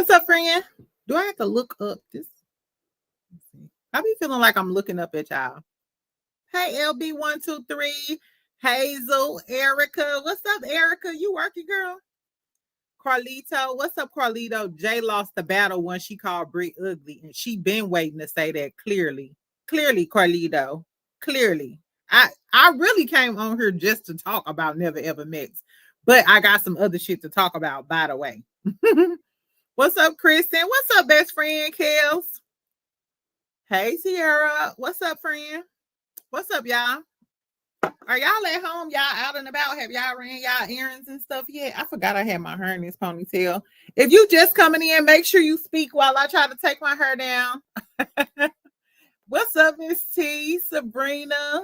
What's up, friend? Do I have to look up this? Let's see. I be feeling like I'm looking up at y'all. Hey, LB123, Hazel, Erica. What's up, Erica? You working, girl? Carlito, what's up, Carlito? Jay lost the battle when she called Brie ugly, and she been waiting to say that clearly. Clearly, Carlito. Clearly. I really came on here just to talk about Never Ever Mix, but I got some other shit to talk about, by the way. What's up, Kristen? What's up, best friend, Kels? Hey, Sierra. What's up, friend? What's up, y'all? Are y'all at home? Y'all out and about? Have y'all ran y'all errands and stuff yet? I forgot I had my hair in this ponytail. If you just coming in, make sure you speak while I try to take my hair down. What's up, Miss T, Sabrina,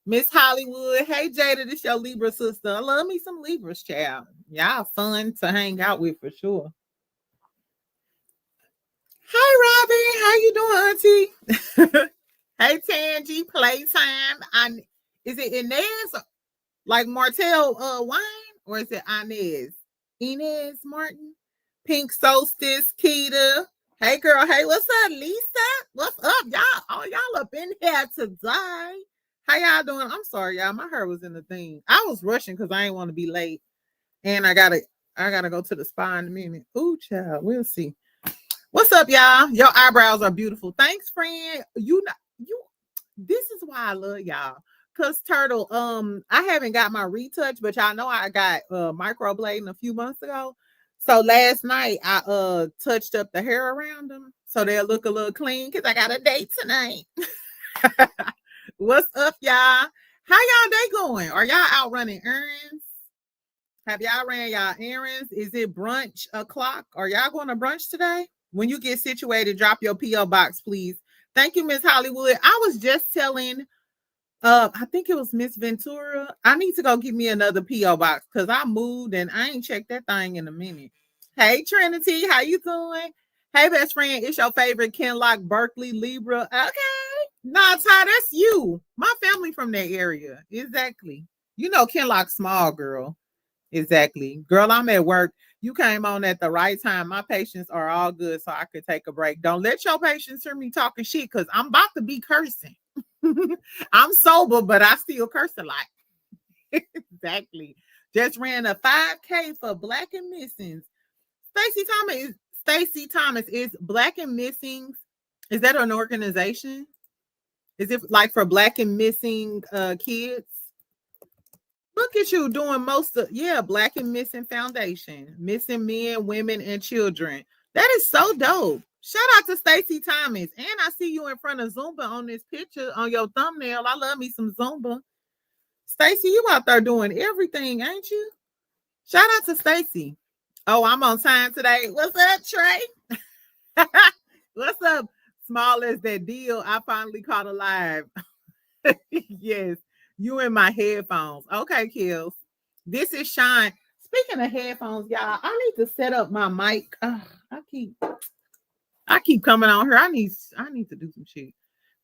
Miss Hollywood? Hey, Jada, this your Libra sister. I love me some Libras, child. Y'all fun to hang out with for sure. Hi, Robbie. How you doing, Auntie? Hey, Tangy, playtime. Is it Inez, like Martell Wine, or is it Inez? Inez Martin? Pink Solstice, Keita. Hey, girl. Hey, what's up, Lisa? What's up, y'all? Oh, y'all up in here today. How y'all doing? I'm sorry, y'all. My hair was in the thing. I was rushing because I didn't want to be late. And I gotta go to the spa in a minute. Ooh, child. We'll see. What's up, y'all? Your eyebrows are beautiful. Thanks, friend. This is why I love y'all. Cause Turtle, I haven't got my retouch, but y'all know I got microblading a few months ago. So last night I touched up the hair around them so they'll look a little clean because I got a date tonight. What's up, y'all? How y'all day going? Are y'all out running errands? Have y'all ran y'all errands? Is it brunch o'clock? Are y'all going to brunch today? When you get situated, drop your P.O. box, please. Thank you, Miss Hollywood. I was just telling, I think it was Miss Ventura. I need to go get me another P.O. box because I moved and I ain't checked that thing in a minute. Hey, Trinity, how you doing? Hey, best friend, it's your favorite Kenlock, Berkeley, Libra. Okay. Nah, Ty, that's you. My family from that area. Exactly. You know Kenlock small, girl. Exactly. Girl, I'm at work. You came on at the right time. My patients are all good, so I could take a break. Don't let your patients hear me talking shit because I'm about to be cursing. I'm sober, but I still curse a lot. Exactly. Just ran a 5K for Black and Missings. Stacey Thomas is Black and Missings. Is that an organization? Is it like for Black and Missing kids? Look at you doing most of, Black and Missing Foundation, missing men, women, and children. That is so dope. Shout out to Stacey Thomas. And I see you in front of Zumba on this picture on your thumbnail. I love me some Zumba. Stacey, you out there doing everything, ain't you? Shout out to Stacey. Oh, I'm on time today. What's up, Trey? What's up? Small as that deal, I finally caught alive. Yes. You in my headphones. Okay, Kills. This is Shine. Speaking of headphones, y'all, I need to set up my mic. I keep coming on here. I need to do some shit.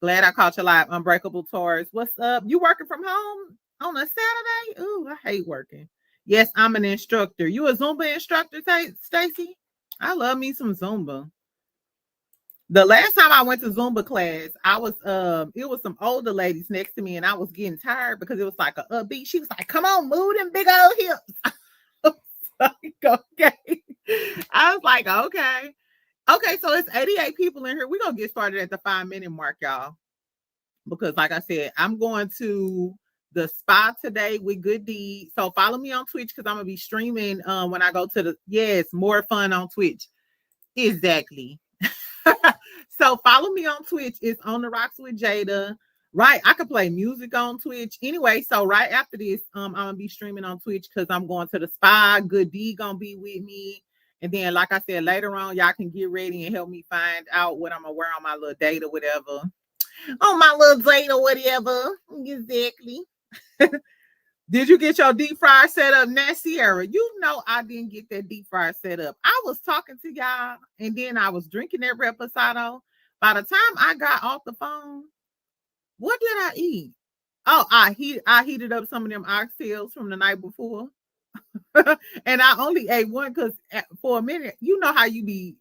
Glad I caught you live. Unbreakable Taurus. What's up? You working from home on a Saturday? Ooh, I hate working. Yes, I'm an instructor. You a Zumba instructor, Stacey? I love me some Zumba. The last time I went to Zumba class, it was some older ladies next to me, and I was getting tired because it was like a upbeat. She was like, "Come on, move them big old hips." I was like, okay. I was like, okay. Okay, so it's 88 people in here. We're gonna get started at the 5-minute mark, y'all. Because like I said, I'm going to the spa today with Good Deed. So follow me on Twitch because I'm gonna be streaming when I go to more fun on Twitch. Exactly. So follow me on Twitch. It's On the Rocks with Jada. Right. I could play music on Twitch. Anyway, so right after this, I'm gonna be streaming on Twitch because I'm going to the spa. Good D gonna be with me. And then, like I said, later on, y'all can get ready and help me find out what I'm gonna wear on my little date or whatever. On my little date or whatever. Exactly. Did you get your deep fryer set up, Sierra? You know I didn't get that deep fryer set up. I was talking to y'all, and then I was drinking that reposado. By the time I got off the phone, what did I eat? Oh, I heated up some of them oxtails from the night before. And I only ate one because for a minute, you know how you be,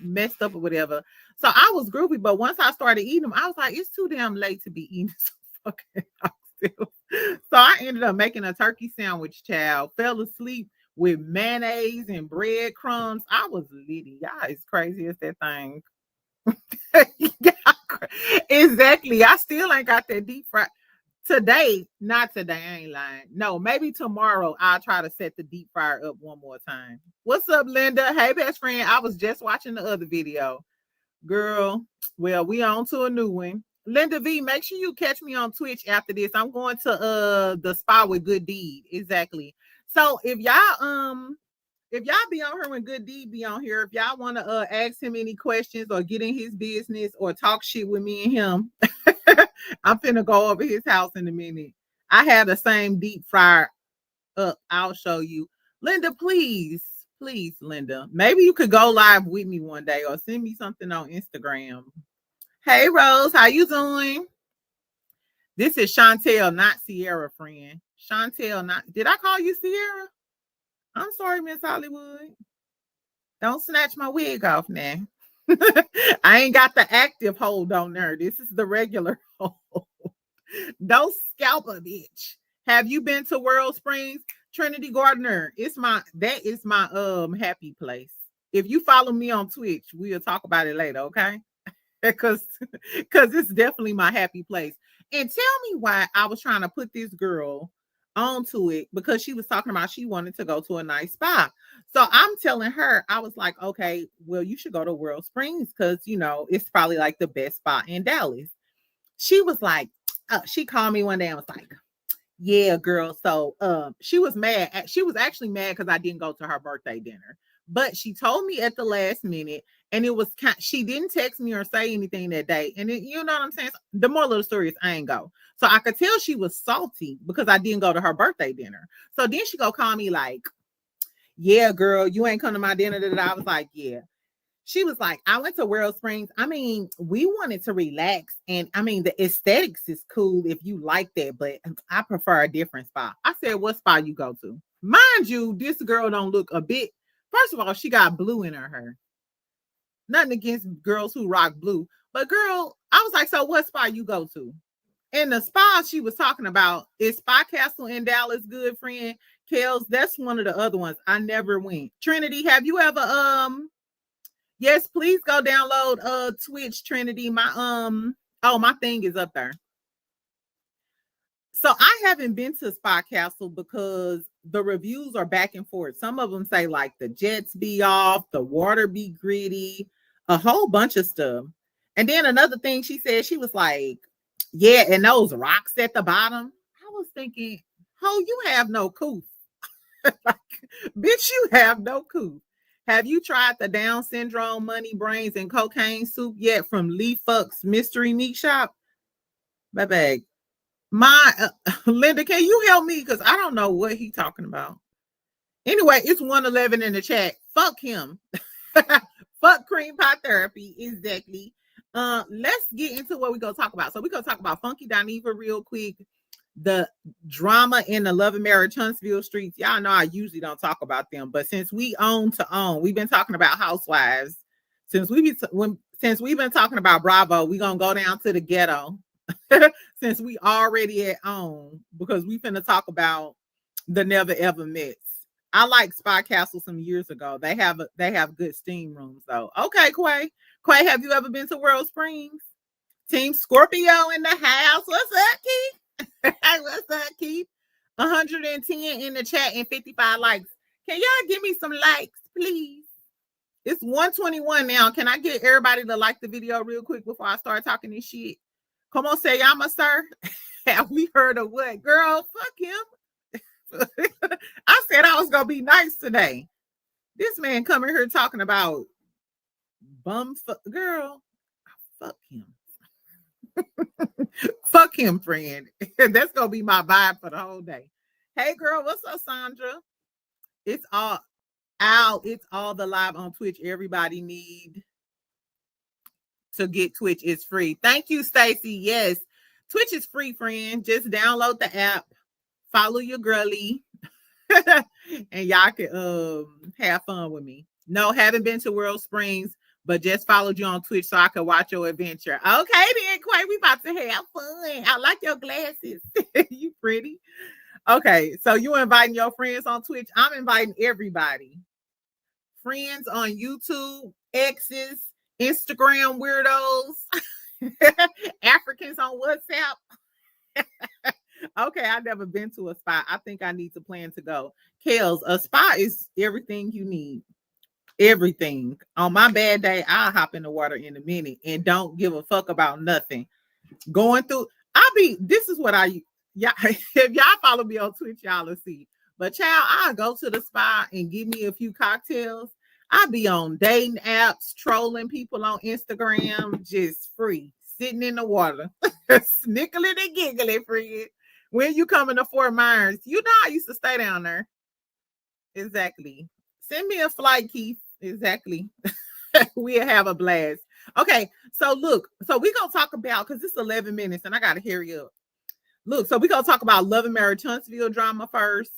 messed up or whatever. So I was groovy, but once I started eating them, I was like, it's too damn late to be eating some fucking oxtail. So I ended up making a turkey sandwich, child. Fell asleep with mayonnaise and breadcrumbs. I was litty. Y'all is crazy as that thing. Exactly. I still ain't got that deep fry. Today, not today, I ain't lying. No, maybe tomorrow I'll try to set the deep fryer up one more time. What's up, Linda? Hey, best friend. I was just watching the other video. Girl, well, we on to a new one. Linda V, make sure you catch me on Twitch after this. I'm going to the spa with Good Deed. Exactly. So if y'all be on here when Good Deed be on here, if y'all want to ask him any questions or get in his business or talk shit with me and him, I'm finna go over his house in a minute. I have the same deep fryer up. I'll show you. Linda, please, Linda. Maybe you could go live with me one day or send me something on Instagram. Hey, Rose, how you doing? This is Chantel, not Sierra, friend. Chantel, not. Did I call you Sierra? I'm sorry, Miss Hollywood. Don't snatch my wig off now. I ain't got the active hold on there. This is the regular hold. Don't scalp a bitch. Have you been to World Springs? Trinity Gardner. That is my happy place. If you follow me on Twitch, we'll talk about it later, okay? Because it's definitely my happy place. And tell me why I was trying to put this girl onto it, because she was talking about she wanted to go to a nice spa. So I'm telling her, I was like, okay, well, you should go to World Springs because, it's probably like the best spa in Dallas. She was like, she called me one day and was like, yeah, girl. So she was mad. She was actually mad because I didn't go to her birthday dinner. But she told me at the last minute, and it was she didn't text me or say anything that day. And you know what I'm saying? The moral of the story is I ain't go. So I could tell she was salty because I didn't go to her birthday dinner. So then she go call me like, yeah, girl, you ain't come to my dinner. I was like, yeah. She was like, I went to World Springs. I mean, we wanted to relax. And I mean, the aesthetics is cool if you like that, but I prefer a different spa. I said, what spa you go to? Mind you, this girl don't look a bit. First of all, she got blue in her hair. Nothing against girls who rock blue. But girl, I was like, so what spa you go to? And the spa she was talking about is Spa Castle in Dallas, good friend. Kels, that's one of the other ones. I never went. Trinity, have you ever yes, please go download Twitch, Trinity. My thing is up there. So I haven't been to Spa Castle because the reviews are back and forth. Some of them say like the jets be off, the water be gritty, a whole bunch of stuff. And then another thing she said, she was like, yeah, and those rocks at the bottom. I was thinking, you have no coof. Like, bitch, you have no coof. Have you tried the Down syndrome, money, brains, and cocaine soup yet from Lee Fuck's Mystery Meat Shop? Baby, Linda, can you help me? Because I don't know what he's talking about. Anyway, it's 111 in the chat. Fuck him. Fuck cream pie therapy. Exactly. Let's get into what we're going to talk about. So we're going to talk about Funky Dineva real quick. The drama in the Love and Marriage Huntsville streets. Y'all know I usually don't talk about them, but since we own to own, we've been talking about housewives. Since we've been talking about Bravo, we're gonna go down to the ghetto. Since we already at own, because we finna talk about the Never Ever Mets. I like Spa Castle some years ago. They have good steam rooms though. Okay, Quay, have you ever been to World Springs? Team Scorpio in the house. What's up, Keith? Hey, what's up, Keith? 110 in the chat and 55 likes. Can y'all give me some likes, please? It's 121 now. Can I get everybody to like the video real quick before I start talking this shit? Come on, say y'all, sir. Have we heard of what? Girl, fuck him. I said I was going to be nice today. This man coming here talking about girl, fuck him. Fuck him, friend. That's gonna be my vibe for the whole day. Hey girl, what's up, Sandra? It's all out. It's all the live on Twitch. Everybody need to get Twitch. It's free. Thank you, Stacy. Yes, Twitch is free, friend. Just download the app. Follow your girly. and y'all can have fun with me. No, haven't been to World Springs, but just followed you on Twitch so I could watch your adventure. Okay, then, Quay, we about to have fun. I like your glasses. You pretty. Okay, so you inviting your friends on Twitch. I'm inviting everybody. Friends on YouTube, exes, Instagram weirdos, Africans on WhatsApp. Okay, I've never been to a spa. I think I need to plan to go. Kels, a spa is everything you need. Everything. On my bad day, I'll hop in the water in a minute and don't give a fuck about nothing. Going through, this is what yeah, if y'all follow me on Twitch, y'all will see. But child, I'll go to the spa and give me a few cocktails. I'll be on dating apps, trolling people on Instagram, just free, sitting in the water, snickling and giggling, friend. When you coming to Fort Myers, you know I used to stay down there. Exactly. Send me a flight, Keith. Exactly. We'll have a blast. Okay, so look, so we're gonna talk about, because it's 11 minutes and I gotta hurry up. Look, so we're gonna talk about Love and Marriage Huntsville drama first.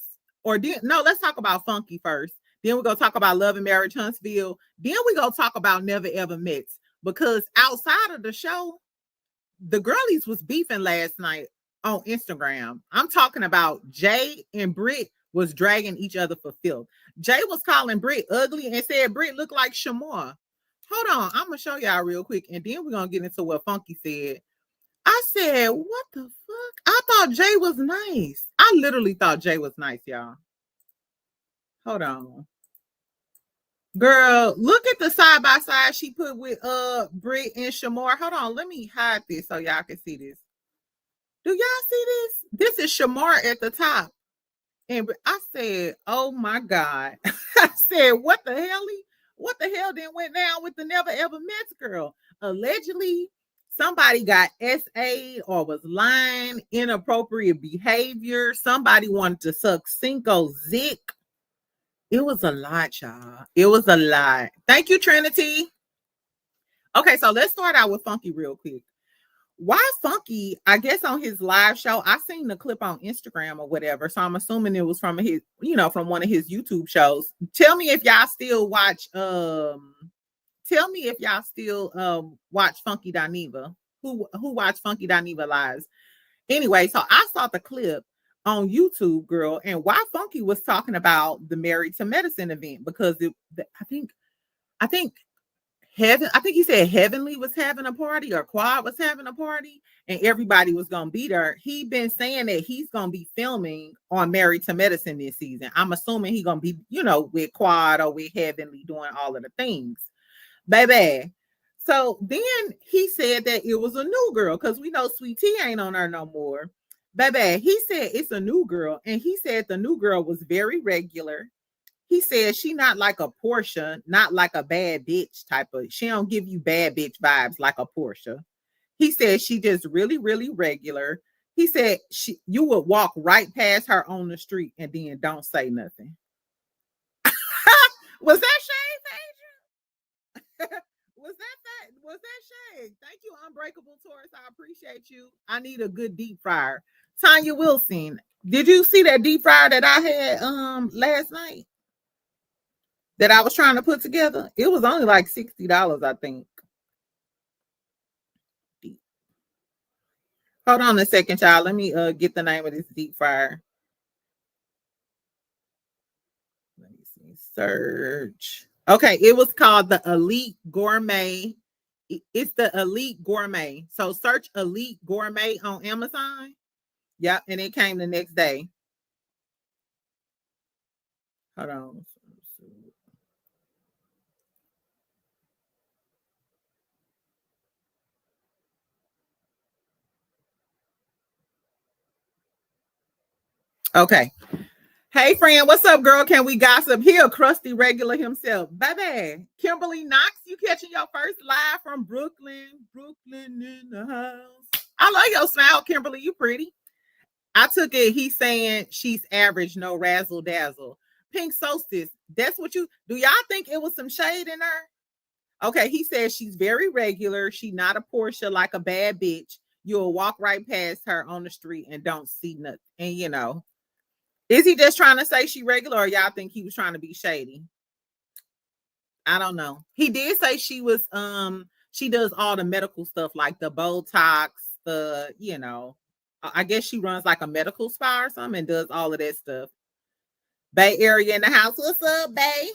Let's talk about Funky first. Then we're gonna talk about Love and Marriage Huntsville. Then we're gonna talk about Never Ever Met. Because outside of the show, the girlies was beefing last night on Instagram. I'm talking about Jay and Britt was dragging each other for filth. Jay was calling Britt ugly and said Britt looked like Shamar. Hold on, I'm gonna show y'all real quick, and then we're gonna get into what Funky said. I said, what the fuck? I thought Jay was nice. I literally thought Jay was nice, y'all. Hold on. Girl, look at the side by side she put with Britt and Shamar. Hold on, let me hide this so y'all can see this. Do y'all see this? This is Shamar at the top. And I said, oh my God. I said, what the hell? What the hell then went down with the Never Ever Met girl? Allegedly, somebody got SA or was lying, inappropriate behavior. Somebody wanted to suck Cinco Zick. It was a lot, y'all. It was a lot. Thank you, Trinity. Okay, so let's start out with Funky real quick. Why Funky, I guess on his live show, I seen the clip on Instagram or whatever, so I'm assuming it was from his, from one of his YouTube shows. Tell me if y'all still watch watch Funky Dineva. Who watched Funky Dineva lives? Anyway, so I saw the clip on YouTube, girl, and why Funky was talking about the Married to Medicine event, because I think he said Heavenly was having a party, or Quad was having a party, and everybody was gonna be there. He been saying that he's gonna be filming on Married to Medicine this season. I'm assuming he's gonna be, with Quad or with Heavenly doing all of the things, baby. So then he said that it was a new girl, because we know Sweet Tea ain't on there no more. Baby, he said it's a new girl, and he said the new girl was very regular. He said she not like a Portia, not like a bad bitch type of. She don't give you bad bitch vibes like a Portia. He said she just really, really regular. He said you would walk right past her on the street and then don't say nothing. Was that shade, Adrian? Was that shade? Thank you, Unbreakable Taurus. I appreciate you. I need a good deep fryer. Tanya Wilson, did you see that deep fryer that I had last night? That I was trying to put together? It was only like $60, I think. Hold on a second, child. Let me get the name of this deep fryer. Let me see. Search. Okay, it was called the Elite Gourmet. It's the Elite Gourmet. So search Elite Gourmet on Amazon. Yep, and it came the next day. Hold on. Okay. Hey, friend, what's up, girl? Can we gossip? Here, crusty regular himself. Baby, Kimberly Knox, you catching your first live from Brooklyn. Brooklyn in the house. I love your smile, Kimberly. You pretty. I took it. He's saying she's average, no razzle dazzle. Pink Solstice, that's what you do. Y'all think it was some shade in her? Okay, he says she's very regular. She not a Portia like a bad bitch. You'll walk right past her on the street and don't see nothing. And Is he just trying to say she regular, or y'all think he was trying to be shady? I don't know. He did say she does all the medical stuff like the Botox, I guess she runs like a medical spa or something and does all of that stuff. Bay Area in the house. What's up, Bay?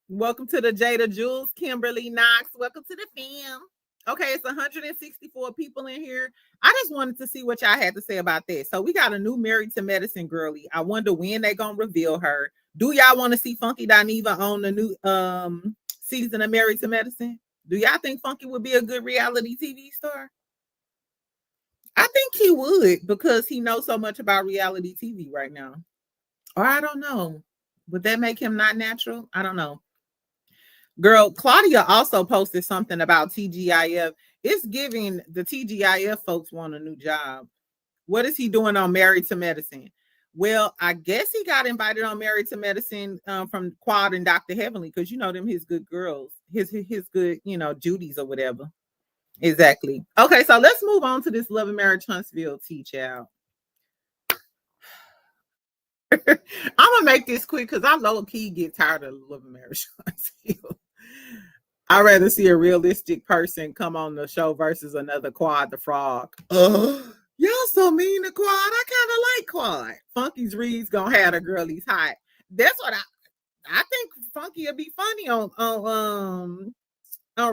Welcome to the Jada Jules, Kimberly Knox. Welcome to the fam. Okay, it's 164 people in here. I just wanted to see what y'all had to say about this. So we got a new Married to Medicine girly. I wonder when they gonna reveal her. Do y'all want to see Funky Dineva on the new season of Married to Medicine? Do y'all think Funky would be a good reality TV star? I think he would because he knows so much about reality TV right now. Or I don't know. Would that make him not natural? I don't know. Girl, Claudia also posted something about TGIF. It's giving the TGIF folks want a new job. What is he doing on Married to Medicine? Well, I guess he got invited on Married to Medicine from Quad and Dr. Heavenly because you know them his good girls, his good, Judy's or whatever. Exactly. Okay, so let's move on to this Love and Marriage Huntsville child. I'm gonna make this quick because I low key get tired of Love and Marriage Huntsville. I'd rather see a realistic person come on the show versus another Quad the Frog. Y'all so mean to Quad. I kind of like Quad. Funky's Reed's gonna have the girlies hot. That's what I think. Funky will be funny on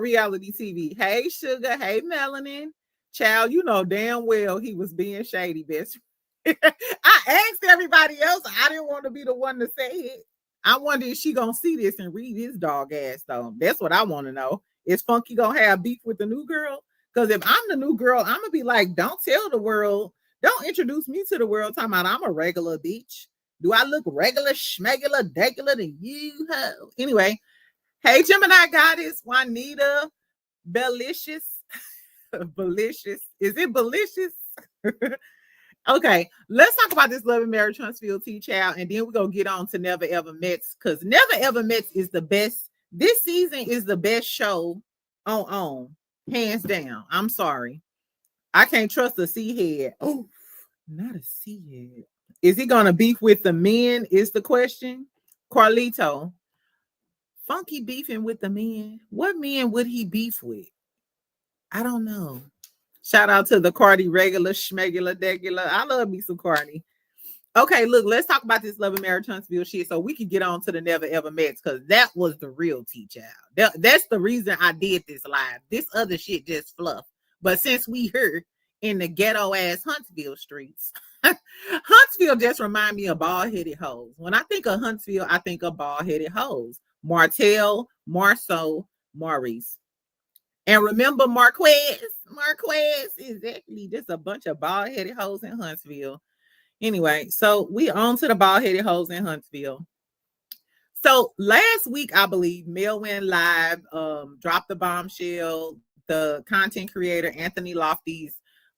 reality TV. Hey Sugar, hey Melanin, child. You know damn well he was being shady, bitch. I asked everybody else. I didn't want to be the one to say it. I wonder if she gonna see this and read his dog ass though. That's what I want to know. Is Funky gonna have beef with the new girl? Because if I'm the new girl, I'm gonna be like, don't tell the world, don't introduce me to the world talking about I'm a regular bitch. Do I look regular, schmegular, degular to you? Anyway, hey Gemini goddess, Juanita, Belicious. Belicious. Is it Belicious? Okay, let's talk about this Love and Marriage Huntsville child, and then we're gonna get on to Never Ever Mets because Never Ever Mets is the best. This season is the best show on, hands down. I'm sorry, I can't trust a C head. Oh, not a C head. Is he gonna beef with the men? Is the question. Carlito, Funky beefing with the men. What men would he beef with? I don't know. Shout out to the Cardi regular, schmegular, degular. I love me some Cardi. Okay, look, let's talk about this Love and Marriage Huntsville shit so we can get on to the Never Ever Mets because that was the real child. That's the reason I did this live. This other shit just fluff. But since we here in the ghetto ass Huntsville streets, Huntsville just remind me of bald-headed hoes. When I think of Huntsville, I think of bald-headed hoes. Martell, Marceau, Maurice. And remember Marquez? Marquez, exactly. Just a bunch of bald-headed hoes in Huntsville. Anyway, so we on to the bald-headed hoes in Huntsville. So last week, I believe, Mel went live, dropped the bombshell. The content creator, Anthony Lofties,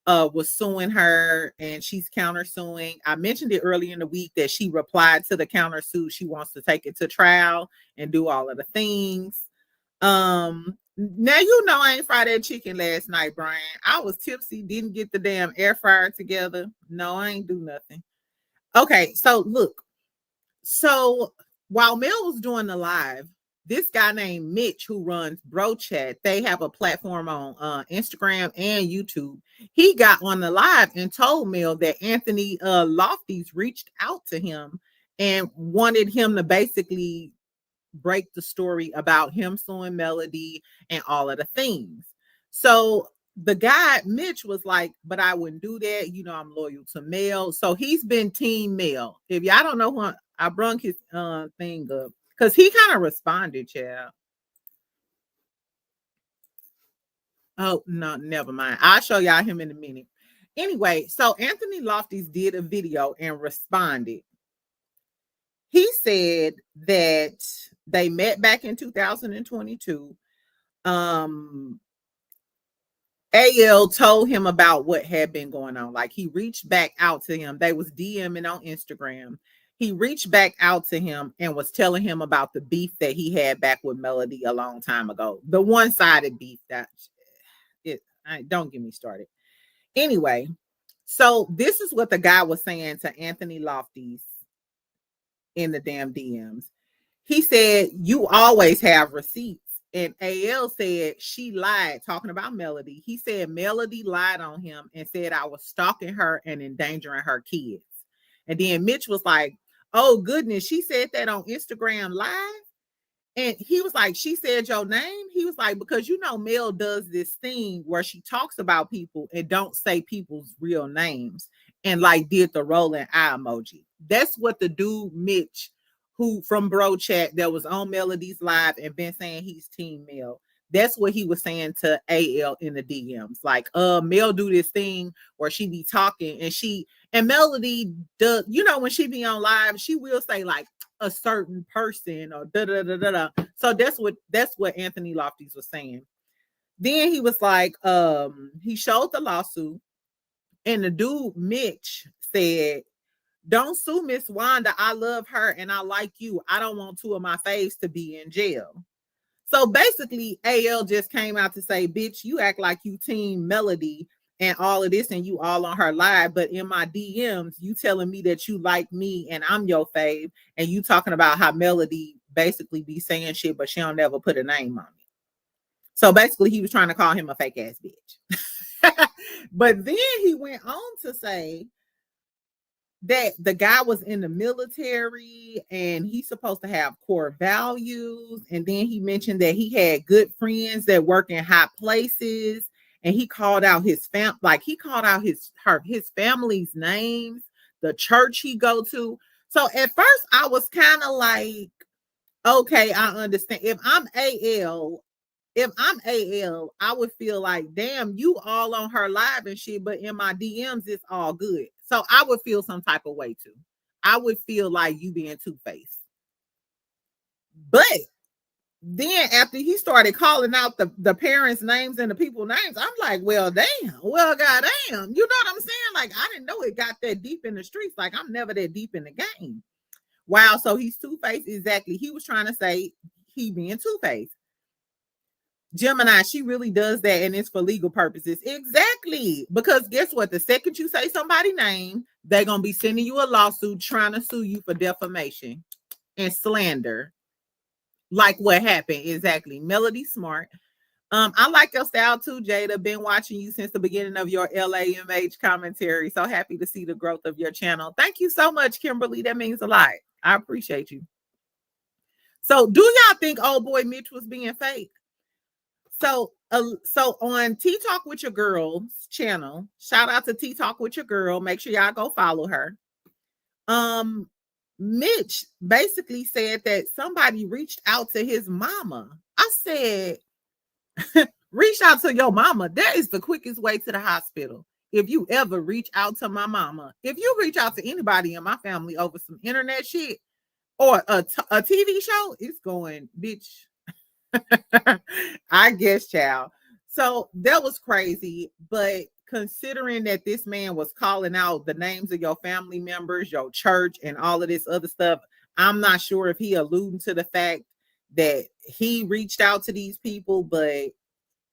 was suing her, and she's countersuing. I mentioned it earlier in the week that she replied to the countersuit. She wants to take it to trial and do all of the things. Now you know I ain't fried that chicken last night, Brian. I was tipsy, didn't get the damn air fryer together. No, I ain't do nothing. Okay, so look. So while Mel was doing the live, this guy named Mitch who runs Bro Chat, they have a platform on Instagram and YouTube. He got on the live and told Mel that Anthony Lofties reached out to him and wanted him to basically break the story about him suing Melody and all of the things. So the guy, Mitch, was like, but I wouldn't do that. You know, I'm loyal to Mel. So he's been team Mel. If y'all don't know who I brung his thing up because he kind of responded, child. Oh, no, never mind. I'll show y'all him in a minute. Anyway, so Anthony Lofties did a video and responded. He said that they met back in 2022. AL told him about what had been going on. Like he reached back out to him. They was DMing on Instagram. He reached back out to him and was telling him about the beef that he had back with Melody a long time ago. The one-sided beef don't get me started. Anyway, so this is what the guy was saying to Anthony Lofties. in the damn DMs. He said, you always have receipts. And AL said she lied, talking about Melody. He said Melody lied on him and said I was stalking her and endangering her kids. And then Mitch was like, oh, goodness, she said that on Instagram Live. And he was like, she said your name? He was like, because you know, Mel does this thing where she talks about people and don't say people's real names, and like did the rolling eye emoji. That's what the dude Mitch, who from Bro Chat that was on Melody's Live and been saying he's Team Mel. That's what he was saying to AL in the DMs. Like, Mel do this thing where she be talking and Melody does, you know, when she be on live, she will say like a certain person or da da da da da. So that's what Anthony Lofties was saying. Then he was like, he showed the lawsuit, and the dude Mitch said, don't sue Miss Wanda. I love her and I like you. I don't want two of my faves to be in jail. So basically, AL just came out to say, bitch, you act like you Team Melody and all of this, and you all on her live, but in my DMs, you telling me that you like me and I'm your fave, and you talking about how Melody basically be saying shit, but she don't never put a name on it. So basically, he was trying to call him a fake ass bitch. But then he went on to say that the guy was in the military and he's supposed to have core values. And then he mentioned that he had good friends that work in high places. And he called out his his family's names, the church he go to. So at first I was kind of like, okay, I understand. If I'm AL, I would feel like, damn, you all on her live and shit, but in my DMs, it's all good. So I would feel some type of way too. I would feel like you being two-faced. But then after he started calling out the parents' names and the people's names, I'm like, well, damn. Well, goddamn. You know what I'm saying? Like, I didn't know it got that deep in the streets. Like, I'm never that deep in the game. Wow. So he's two-faced. Exactly. He was trying to say he being two-faced. Gemini, she really does that, and it's for legal purposes. Exactly. Because guess what? The second you say somebody's name, they're going to be sending you a lawsuit trying to sue you for defamation and slander. Like what happened. Exactly. Melody Smart. I like your style too, Jada. Been watching you since the beginning of your LAMH commentary. So happy to see the growth of your channel. Thank you so much, Kimberly. That means a lot. I appreciate you. So do y'all think old boy Mitch was being fake? So on Tea Talk with Your Girl's channel, shout out to Tea Talk with Your Girl. Make sure y'all go follow her. Mitch basically said that somebody reached out to his mama. I said, reach out to your mama. That is the quickest way to the hospital. If you ever reach out to my mama, if you reach out to anybody in my family over some internet shit or a TV show, it's going, bitch. I guess, child. So that was crazy. But considering that this man was calling out the names of your family members, your church, and all of this other stuff, I'm not sure if he alluding to the fact that he reached out to these people. But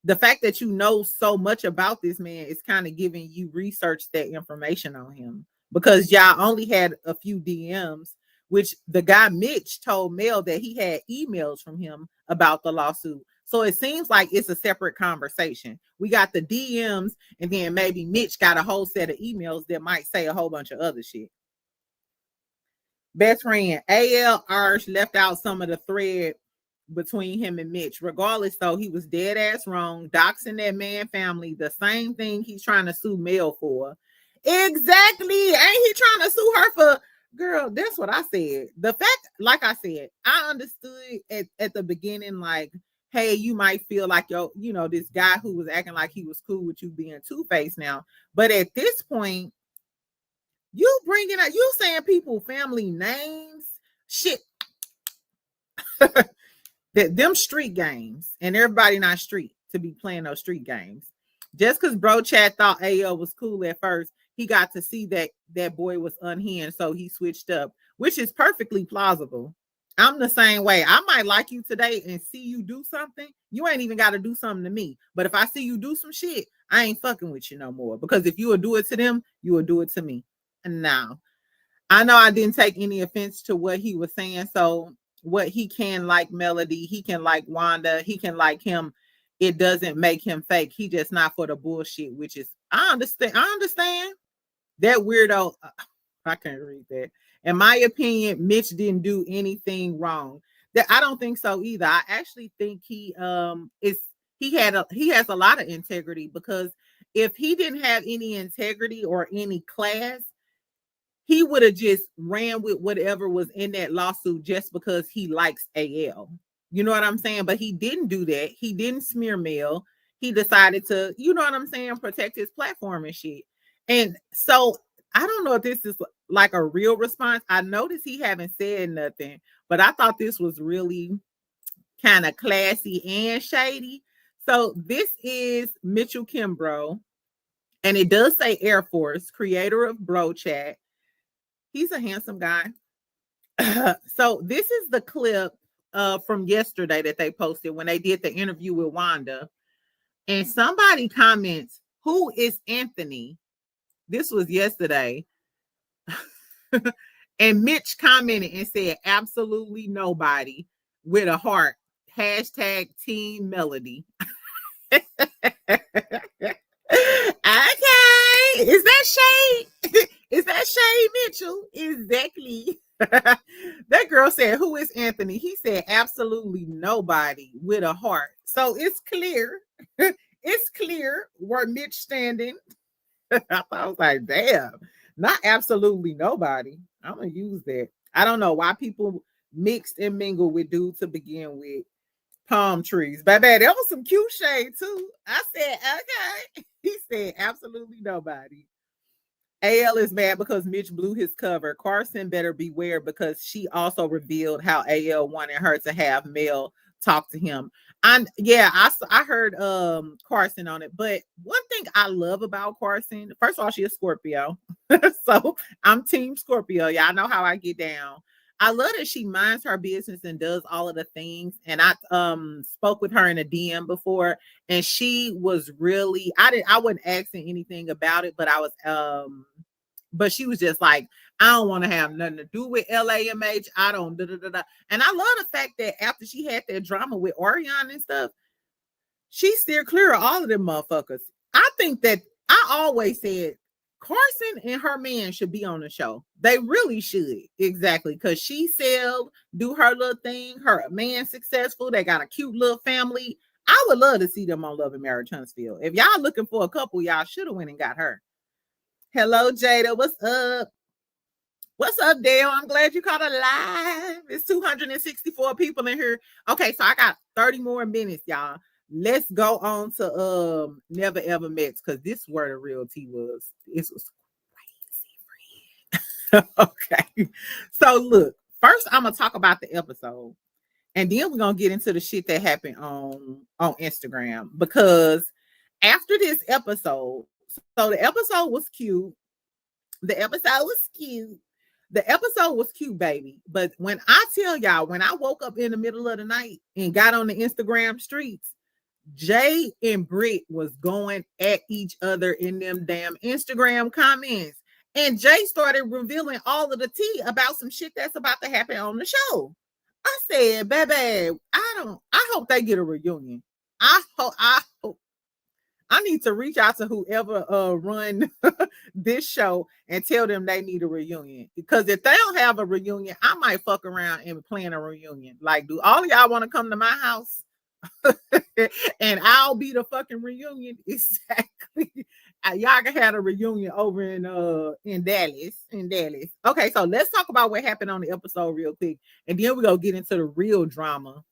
the fact that you know so much about this man is kind of giving you research that information on him, because y'all only had a few DMs, which the guy Mitch told Mel that he had emails from him about the lawsuit. So it seems like it's a separate conversation. We got the DMs, and then maybe Mitch got a whole set of emails that might say a whole bunch of other shit. Best friend, AL Arsh left out some of the thread between him and Mitch. Regardless, though, he was dead ass wrong, doxing that man family, the same thing he's trying to sue Mel for. Exactly. Ain't he trying to sue her for? Girl, that's what I said. The fact, like I said, I understood at the beginning, like, hey, you might feel like this guy who was acting like he was cool with you being two-faced now. But at this point, you bringing up, you saying people family names, shit. Them street games, and everybody not street to be playing those street games. Just because Bro Chat thought AO was cool at first, he got to see that boy was unhinged, so he switched up, which is perfectly plausible. I'm the same way. I might like you today and see you do something. You ain't even got to do something to me. But if I see you do some shit, I ain't fucking with you no more. Because if you will do it to them, you will do it to me. And now, I know I didn't take any offense to what he was saying. So what he can like Melody, he can like Wanda, he can like him. It doesn't make him fake. He just not for the bullshit, which is I understand. I understand that weirdo. I can't read that. In my opinion, Mitch didn't do anything wrong. That I don't think so either. I actually think he has a lot of integrity, because if he didn't have any integrity or any class, he would have just ran with whatever was in that lawsuit just because he likes AL. You know what I'm saying? But he didn't do that. He didn't smear mail. He decided to, you know what I'm saying, protect his platform and shit. And so I don't know if this is like a real response. I noticed he haven't said nothing, but I thought this was really kind of classy and shady. So this is Mitchell Kimbrough, and it does say Air Force, creator of Bro Chat. He's a handsome guy. So this is the clip from yesterday that they posted when they did the interview with Wanda. And somebody comments, "Who is Anthony?" This was yesterday. And Mitch commented and said, "Absolutely nobody," with a heart. Hashtag Team Melody. Okay. Is that shade? Is that shade, Mitchell? Exactly. That girl said, "Who is Anthony?" He said, "Absolutely nobody," with a heart. So it's clear. It's clear where Mitch standing. I was like, damn, not absolutely nobody. I'm gonna use that. I don't know why people mixed and mingle with dudes to begin with. Palm trees. Baby, that was some cute shade too. I said, okay. He said, absolutely nobody. AL is mad because Mitch blew his cover. Carson better beware, because she also revealed how AL wanted her to have Mel talk to him. And yeah, I heard Carson on it. But one thing I love about Carson, first of all, she is Scorpio. So I'm team Scorpio. Y'all know how I get down. I love that she minds her business and does all of the things. And I spoke with her in a DM before, and she was really, I wasn't asking anything about it, but I was but she was just like, "I don't want to have nothing to do with LAMH. I don't da, da, da, da." And I love the fact that after she had that drama with Orion and stuff, she steered clear of all of them motherfuckers. I think that I always said Carson and her man should be on the show. They really should. Exactly. Because she sailed, do her little thing. Her man successful. They got a cute little family. I would love to see them on Love and Marriage Huntsville. If y'all looking for a couple, y'all should have went and got her. Hello, Jada. What's up? What's up, Dale? I'm glad you caught a live. It's 264 people in here. Okay, so I got 30 more minutes, y'all. Let's go on to Never Ever Met, because this is where the real tea was. This was crazy. Okay. So look, first I'm gonna talk about the episode, and then we're gonna get into the shit that happened on Instagram. Because after this episode, so the episode was cute. The episode was cute. The episode was cute, baby. But when I tell y'all, when I woke up in the middle of the night and got on the Instagram streets, Jay and Britt was going at each other in them damn Instagram comments. And Jay started revealing all of the tea about some shit that's about to happen on the show. I said, baby, I hope they get a reunion. I hope I need to reach out to whoever run this show and tell them they need a reunion. Because if they don't have a reunion, I might fuck around and plan a reunion. Like, do all of y'all want to come to my house? And I'll be the fucking reunion. Exactly. Y'all can have a reunion over in Dallas. Okay, so let's talk about what happened on the episode real quick, and then we're gonna get into the real drama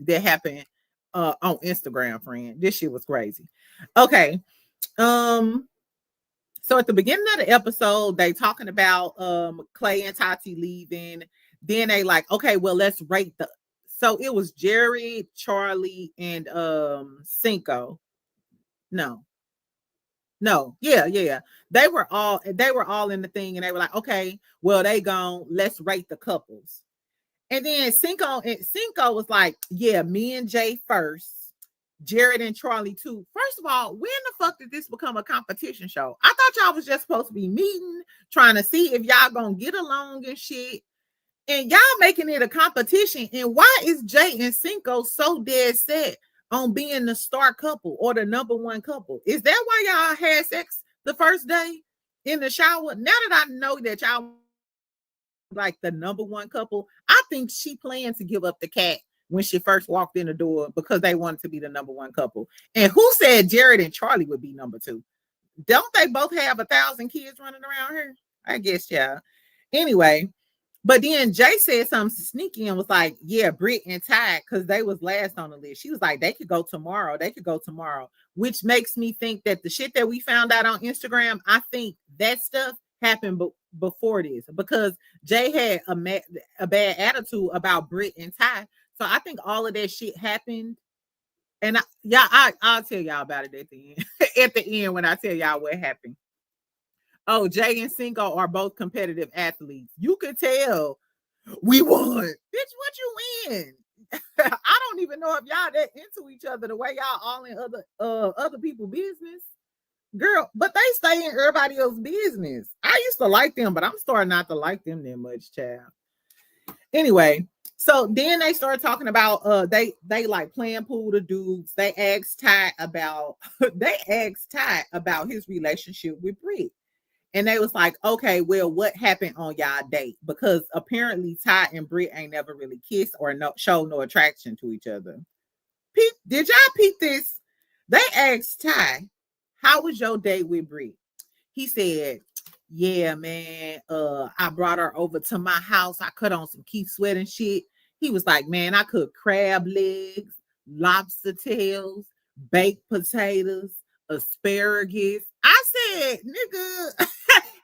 that happened on Instagram, friend. This shit was crazy. Okay. So at the beginning of the episode, they talking about Clay and Tati leaving. Then they like, okay, well, let's rate the. So it was Jerry, Charlie, and Cinco. No. Yeah. They were all in the thing, and they were like, okay, well, they gone. Let's rate the couples. And then Cinco was like, yeah, me and Jay first. Jared and Charlie too. First of all, when the fuck did this become a competition show? I thought y'all was just supposed to be meeting, trying to see if y'all gonna get along and shit. And y'all making it a competition. And why is Jay and Cinco so dead set on being the star couple or the number one couple? Is that why y'all had sex the first day in the shower? Now that I know that y'all like the number one couple, I think she planned to give up the cat when she first walked in the door because they wanted to be the number one couple. And who said Jared and Charlie would be number two? Don't they both have 1,000 kids running around here? I guess, yeah. Anyway, but then Jay said something sneaky and was like, yeah, Britt and Ty, because they was last on the list. She was like, they could go tomorrow. They could go tomorrow, which makes me think that the shit that we found out on Instagram, I think that stuff happened before this because Jay had a bad attitude about Britt and Ty. So I think all of that shit happened. And I'll tell y'all about it at the end. At the end when I tell y'all what happened. Oh, Jay and Cinco are both competitive athletes. You could tell we won. Bitch, what you win? I don't even know if y'all that into each other the way y'all all in other people's business. Girl, but they stay in everybody else's business. I used to like them, but I'm starting not to like them that much, child. Anyway, so then they started talking about they like playing pool to dudes. They asked Ty about his relationship with Britt. And they was like, okay, well, what happened on y'all date? Because apparently Ty and Britt ain't never really kissed or show no attraction to each other. Did y'all peep this? They asked Ty, how was your date with Britt? He said, yeah, man, I brought her over to my house. I cut on some Keith Sweat and shit. He was like, man, I cooked crab legs, lobster tails, baked potatoes, asparagus. I said, nigga,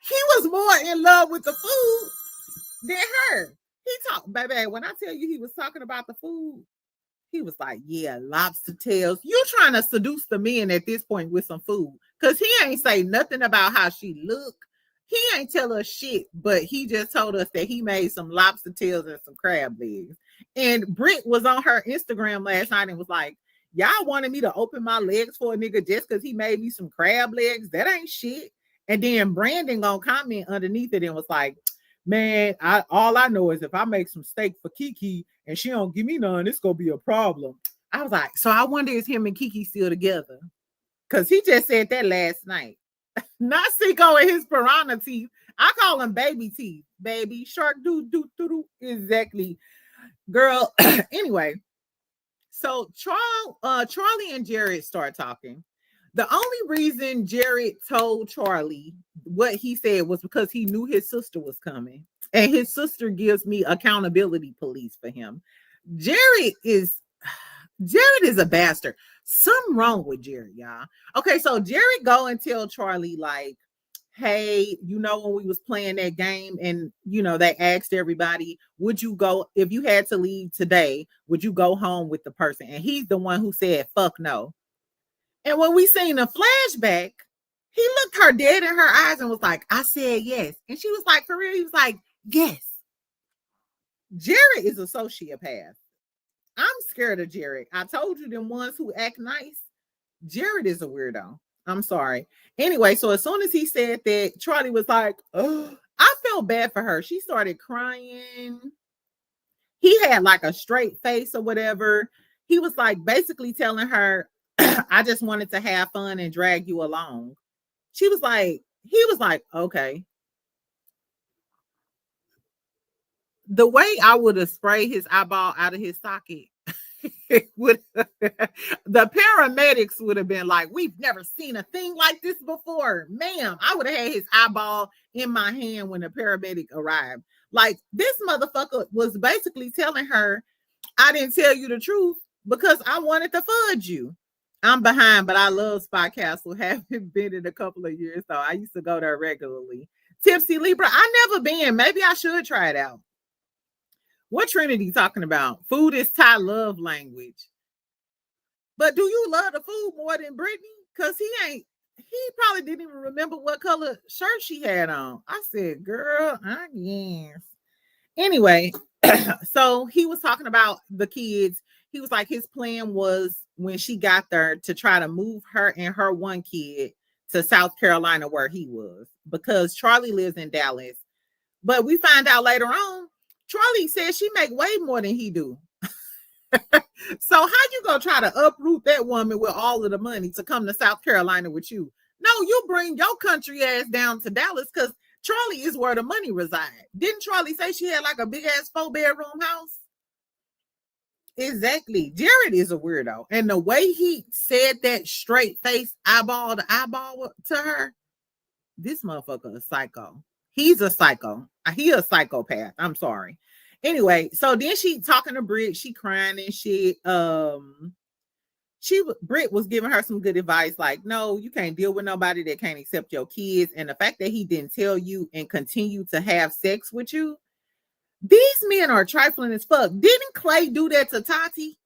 he was more in love with the food than her. He talked, baby, when I tell you he was talking about the food, he was like, yeah, lobster tails. You trying to seduce the men at this point with some food. Because he ain't say nothing about how she looked. He ain't tell us shit, but he just told us that he made some lobster tails and some crab legs. And Britt was on her Instagram last night and was like, y'all wanted me to open my legs for a nigga just because he made me some crab legs? That ain't shit. And then Brandon gonna comment underneath it and was like, man, all I know is if I make some steak for Kiki and she don't give me none, it's gonna be a problem. I was like, so I wonder is him and Kiki still together? Because he just said that last night. Not Cinco and his piranha teeth. I call them baby teeth. Baby shark do. Exactly. Girl. Anyway. So Charlie and Jared start talking. The only reason Jared told Charlie what he said was because he knew his sister was coming. And his sister gives me accountability police for him. Jared is a bastard. Something wrong with Jared, y'all. Okay, so Jared go and tell Charlie, like, hey, you know, when we was playing that game and, you know, they asked everybody, would you go, if you had to leave today, would you go home with the person? And he's the one who said, fuck no. And when we seen a flashback, he looked her dead in her eyes and was like, I said yes. And she was like, for real? He was like, yes. Jared is a sociopath. I'm scared of Jared. I told you them ones who act nice. Jared is a weirdo. I'm sorry. Anyway, so as soon as he said that, Charlie was like, oh, I felt bad for her. She started crying. He had like a straight face or whatever. He was like basically telling her, I just wanted to have fun and drag you along. He was like, okay. The way I would have sprayed his eyeball out of his socket, the paramedics would have been like, we've never seen a thing like this before. Ma'am, I would have had his eyeball in my hand when the paramedic arrived. Like, this motherfucker was basically telling her, I didn't tell you the truth because I wanted to fudge you. I'm behind, but I love Spy Castle. Haven't been in a couple of years, so I used to go there regularly. Tipsy Libra, I never been. Maybe I should try it out. What Trinity talking about? Food is Thai love language. But do you love the food more than Brittany? Because he probably didn't even remember what color shirt she had on. I said, girl, I guess. Anyway, so he was talking about the kids. he was like, his plan was when she got there to try to move her and her one kid to South Carolina where he was, because Charlie lives in Dallas. But we find out later on, Charlie says she make way more than he do. So how you gonna try to uproot that woman with all of the money to come to South Carolina with you? No, you bring your country ass down to Dallas, because Charlie is where the money resides. Didn't Charlie say she had like a big ass 4-bedroom house? Exactly. Jared is a weirdo. And the way he said that straight face, eyeball to eyeball to her, this motherfucker is psycho. He's a psycho. He a psychopath. I'm sorry. Anyway, so then she talking to Britt, she crying and shit. Britt was giving her some good advice, like, no, you can't deal with nobody that can't accept your kids. And the fact that he didn't tell you and continue to have sex with you, these men are trifling as fuck. Didn't Clay do that to Tati?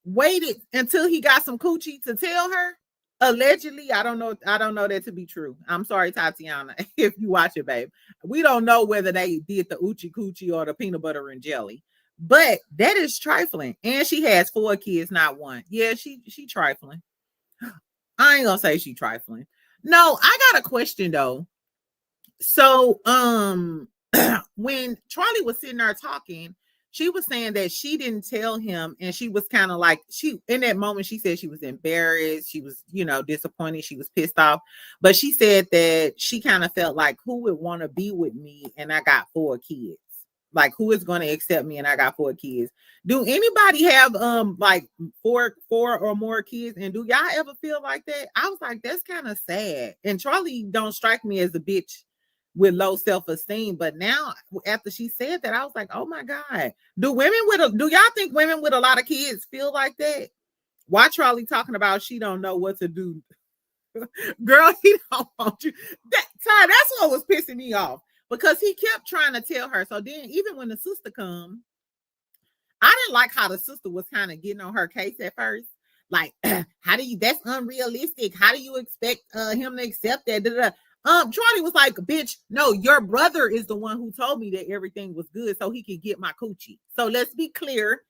Waited until he got some coochie to tell her? Allegedly, I don't know that to be true. I'm sorry, Tatiana, if you watch it, babe. We don't know whether they did the Oochie Coochie or the peanut butter and jelly, but that is trifling. And she has 4 kids, not one. Yeah, she trifling. I ain't gonna say she trifling. No, I got a question though. So, when Charlie was sitting there talking, she was saying that she didn't tell him, and she was kind of like, in that moment she said she was embarrassed, she was, disappointed, she was pissed off, but she said that she kind of felt like, who would want to be with me and I got 4 kids? Like, who is going to accept me and I got 4 kids? Do anybody have like four or more kids, and do y'all ever feel like that? I was like, that's kind of sad. And Charlie don't strike me as a bitch with low self-esteem, but now after she said that, I was like, oh my God, do y'all think women with a lot of kids feel like that? Why Charlie talking about she don't know what to do? Girl, he don't want you. That's what was pissing me off, because he kept trying to tell her. So then even when the sister come, I didn't like how the sister was kind of getting on her case at first. Like, that's unrealistic. How do you expect him to accept that? Da-da-da. Charlie was like, bitch, no, your brother is the one who told me that everything was good so he could get my coochie. So let's be clear,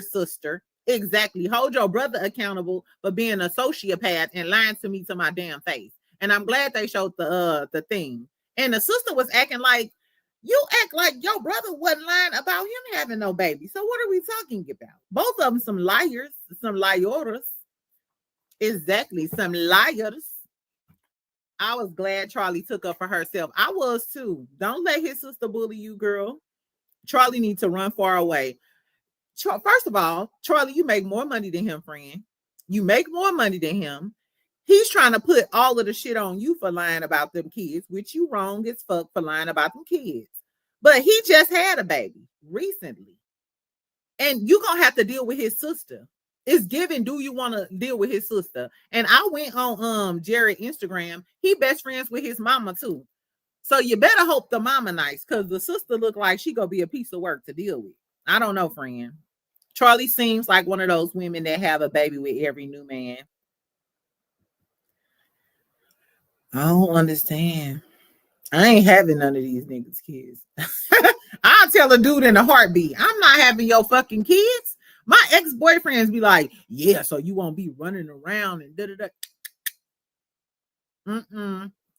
sister. Exactly. Hold your brother accountable for being a sociopath and lying to me to my damn face. And I'm glad they showed the thing. And the sister was acting like, you act like your brother wasn't lying about him having no baby. So what are we talking about? Both of them some liars, some liars. Exactly, some liars. I was glad Charlie took up for herself. I was too. Don't let his sister bully you, girl. Charlie needs to run far away. First of all, Charlie, you make more money than him, friend. You make more money than him. He's trying to put all of the shit on you for lying about them kids, which you wrong as fuck for lying about them kids. But he just had a baby recently. And you're going to have to deal with his sister. It's given, do you want to deal with his sister? And I went on Jared Instagram. He best friends with his mama too. So you better hope the mama nice, because the sister look like she gonna be a piece of work to deal with. I don't know, friend. Charlie seems like one of those women that have a baby with every new man. I don't understand. I ain't having none of these niggas' kids. I'll tell a dude in a heartbeat, I'm not having your fucking kids. My ex-boyfriends be like, yeah, so you won't be running around and da-da-da.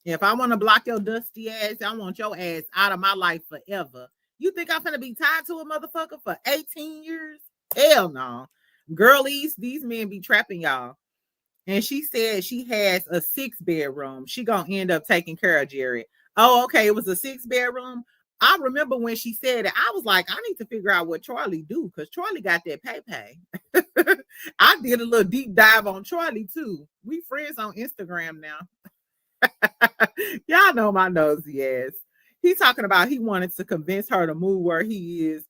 If I want to block your dusty ass, I want your ass out of my life forever. You think I'm gonna be tied to a motherfucker for 18 years? Hell no. Girlies, these men be trapping y'all. And she said she has a 6-bedroom. She gonna end up taking care of Jared. Oh, okay. It was a 6-bedroom. I remember when she said it, I was like, I need to figure out what Charlie do, because Charlie got that pay. I did a little deep dive on Charlie too. We friends on Instagram now. Y'all know my nosy ass. He's talking about he wanted to convince her to move where he is,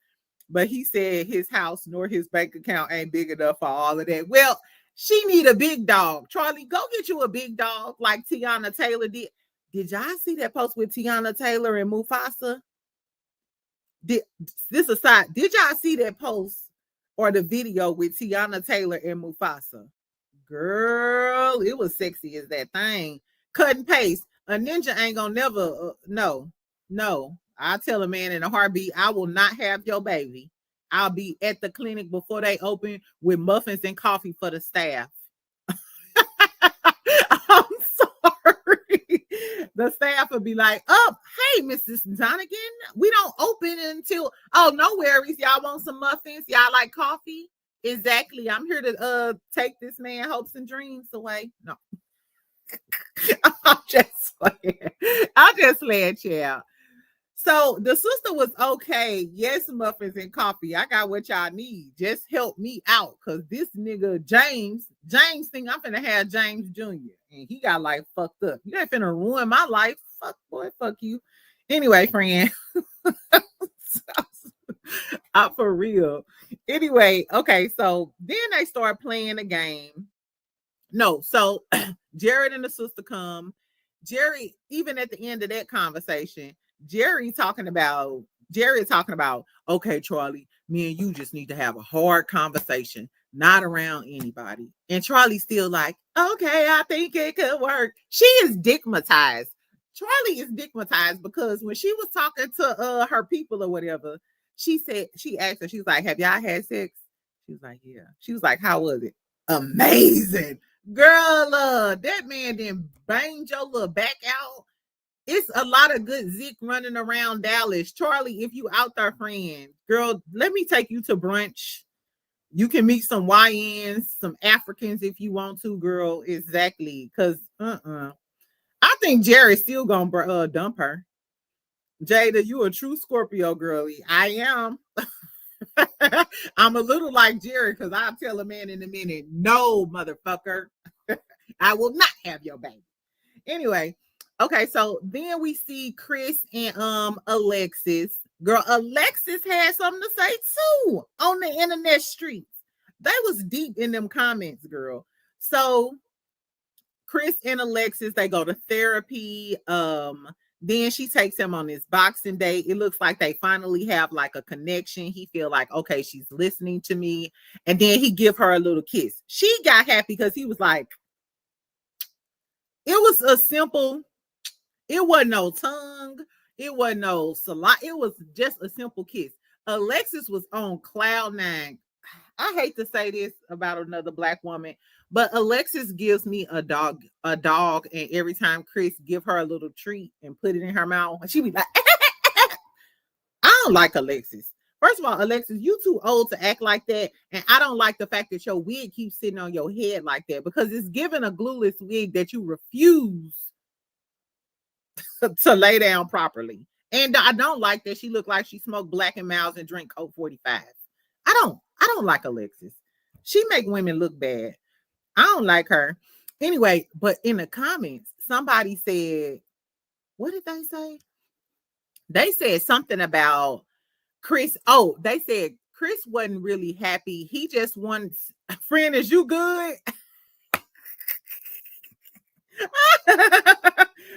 but he said his house nor his bank account ain't big enough for all of that. Well, she need a big dog. Charlie, go get you a big dog like Tiana Taylor did. Did y'all see that post with Tiana Taylor and Mufasa? Did y'all see that post or the video with Tiana Taylor and Mufasa? Girl, it was sexy as that thing. Cut and paste. A ninja ain't gonna never, no. I tell a man in a heartbeat, I will not have your baby. I'll be at the clinic before they open with muffins and coffee for the staff. I'm sorry. The staff would be like, oh, hey, Mrs. Donegan, we don't open until, oh, no worries. Y'all want some muffins? Y'all like coffee? Exactly. I'm here to take this man hopes and dreams away. No. I'm just playing, child. So the sister was okay. Yes, muffins and coffee. I got what y'all need. Just help me out. Cause this nigga James think I'm finna have James Jr. And he got like fucked up. You ain't finna ruin my life. Fuck boy, fuck you. Anyway, friend. For real. Anyway, okay. So then they start playing a game. No, so Jared and the sister come. Jerry, even at the end of that conversation, Jerry talking about, okay, Charlie, me and you just need to have a hard conversation, not around anybody. And Charlie's still like, okay, I think it could work. She is digmatized. Charlie is digmatized because when she was talking to her people or whatever, she asked her, she was like, have y'all had sex? She was like, yeah. She was like, how was it? Amazing. Girl, that man didn't bang your little back out. It's a lot of good Zeke running around Dallas. Charlie, if you out there, friend, girl, let me take you to brunch. You can meet some YNs, some Africans if you want to, girl. Exactly. Because, I think Jerry's still gonna dump her. Jada, you a true Scorpio, girlie. I am. I'm a little like Jerry because I'll tell a man in a minute, no, motherfucker. I will not have your baby. Anyway, okay, so then we see Chris and Alexis. Girl, Alexis had something to say too on the internet streets. They was deep in them comments, girl. So Chris and Alexis, they go to therapy. Then she takes him on this boxing date. It looks like they finally have like a connection. He feel like, okay, she's listening to me. And then he give her a little kiss. She got happy because he was like, it was a simple, it wasn't no tongue. It wasn't no saliva. It was just a simple kiss. Alexis was on cloud nine. I hate to say this about another Black woman, but Alexis gives me a dog, and every time Chris give her a little treat and put it in her mouth, she be like, I don't like Alexis. First of all, Alexis, you too old to act like that, and I don't like the fact that your wig keeps sitting on your head like that because it's giving a glueless wig that you refuse to lay down properly. And I don't like that she looked like she smoked Black and Miles and drink Coke 45. I don't like Alexis. She make women look bad. I don't like her. Anyway, but in the comments, somebody said, what did they say? They said something about Chris. Oh, they said Chris wasn't really happy. He just wants, friend, is you good?